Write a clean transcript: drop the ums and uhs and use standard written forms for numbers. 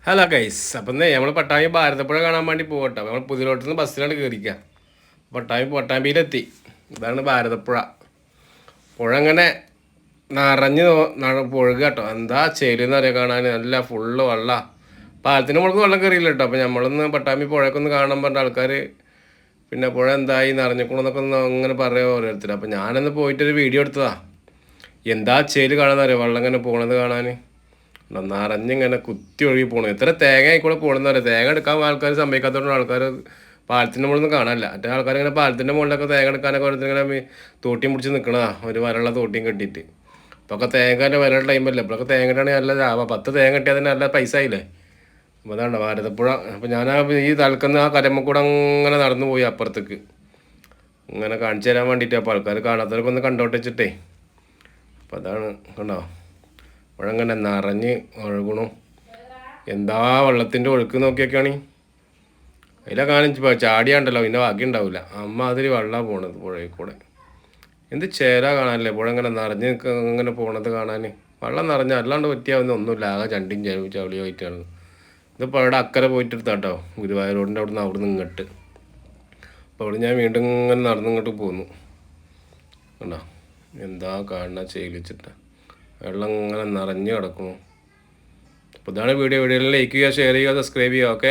Hello guys. അപ്പം നമ്മൾ പട്ടാമ്പി ഭാരതപ്പുഴ കാണാൻ വേണ്ടി പോകട്ടോ. നമ്മൾ പുതിയലോട്ടിൽ നിന്ന് ബസ്സിലാണ് കയറിക്കുക. പട്ടാമ്പിയിലെത്തി. ഇതാണ് ഭാരതപ്പുഴ. പുഴ അങ്ങനെ നിറഞ്ഞ് പുഴക കേട്ടോ. എന്താ ചേലെന്ന് അറിയാം കാണാൻ. നല്ല ഫുള്ള് വെള്ളം. പാലത്തിന് മുകളിൽ വെള്ളം കയറിയില്ല കേട്ടോ. അപ്പം നമ്മളൊന്ന് പട്ടാമ്പി പുഴക്കൊന്ന് കാണാൻ പറഞ്ഞ ആൾക്കാർ പിന്നെ പുഴ എന്തായി നിറഞ്ഞിക്കണമെന്നൊക്കെ ഒന്ന് അങ്ങനെ പറയാം ഓരോരുത്തർ. അപ്പം ഞാനൊന്ന് പോയിട്ടൊരു വീഡിയോ എടുത്തതാ. എന്താ ചേല് കാണാമെന്നറിയാം. വെള്ളം ഇങ്ങനെ പോണത് കാണാൻ നിറഞ്ഞിങ്ങനെ കുത്തി ഒഴുകി പോകണം. എത്ര തേങ്ങ ആയിക്കൂടെ പോകണമെന്ന് പറയാം. തേങ്ങ എടുക്കാൻ ആൾക്കാർ സമ്മതിക്കാത്തതുകൊണ്ട് ആൾക്കാർ പാലത്തിൻ്റെ മുകളിൽ നിന്ന് കാണാനില്ല. മറ്റേ ആൾക്കാർ ഇങ്ങനെ പാലത്തിൻ്റെ മുകളിലൊക്കെ തേങ്ങ എടുക്കാനൊക്കെ ഓരോരുത്തരിങ്ങനെ തോട്ടിയും പിടിച്ച് നിൽക്കണതാ. ഒരു വരള്ള തോട്ടിയും കെട്ടിയിട്ട്. ഇപ്പൊക്കെ തേങ്ങൻ്റെ വരള്ള ടൈമല്ലേ. ഇപ്പോഴൊക്കെ തേങ്ങയാണെങ്കിൽ നല്ല ലാഭം. 10 തേങ്ങ കിട്ടിയാൽ തന്നെ നല്ല പൈസ ആയില്ലേ. അപ്പോൾ അതാണ് ഭാരതപ്പുഴ. അപ്പോൾ ഞാൻ ഈ തലക്കുന്ന ആ കരമ്മക്കൂടെ അങ്ങനെ നടന്നു പോയി അപ്പുറത്തേക്ക് ഇങ്ങനെ കാണിച്ചു തരാൻ വേണ്ടിയിട്ട്. അപ്പോൾ ആൾക്കാർ കാണാത്തവരൊക്കെ ഒന്ന് കണ്ടോട്ട് വെച്ചിട്ടേ. അപ്പോൾ അതാണ് കണ്ടോ പുഴ ഇങ്ങനെ നിറഞ്ഞ് ഒഴുകണു. എന്താ വെള്ളത്തിൻ്റെ ഒഴുക്ക് നോക്കിയൊക്കെയാണ്. അതിലെ കാണിച്ച് ചാടിയാണ്ടല്ലോ പിന്നെ ബാക്കി ഉണ്ടാവില്ല. അതിൽ വെള്ളമാണ് പോണത് പുഴയിൽ കൂടെ. എന്ത് ചേരാ കാണാനല്ലേ പുഴ ഇങ്ങനെ നിറഞ്ഞ് ഇങ്ങനെ പോണത് കാണാൻ. വെള്ളം നിറഞ്ഞ അല്ലാണ്ട് പറ്റിയാവുന്ന ഒന്നുമില്ല. ആകെ ചണ്ടിയും ചവളിയോ ആയിട്ടാണ്. ഇതിപ്പോൾ അവിടെ അക്കരെ പോയിട്ട് എടുത്താട്ടോ. ഗുരുവായൂർ റോഡിൻ്റെ അവിടെ നിന്ന് ഇങ്ങോട്ട്. അപ്പോൾ അവിടെ ഞാൻ വീണ്ടും ഇങ്ങനെ നടന്നിങ്ങോട്ട് പോന്നു. കണ്ടോ എന്താ കാണുന്ന ചെയ്യിച്ചിട്ട് വെള്ളം ഇങ്ങനെ നിറഞ്ഞ് കിടക്കുന്നു. അപ്പോൾ ഇതാണ് വീഡിയോ. ലൈക്ക് ചെയ്യുക, ഷെയർ ചെയ്യുക, സബ്സ്ക്രൈബ് ചെയ്യുക. ഓക്കെ.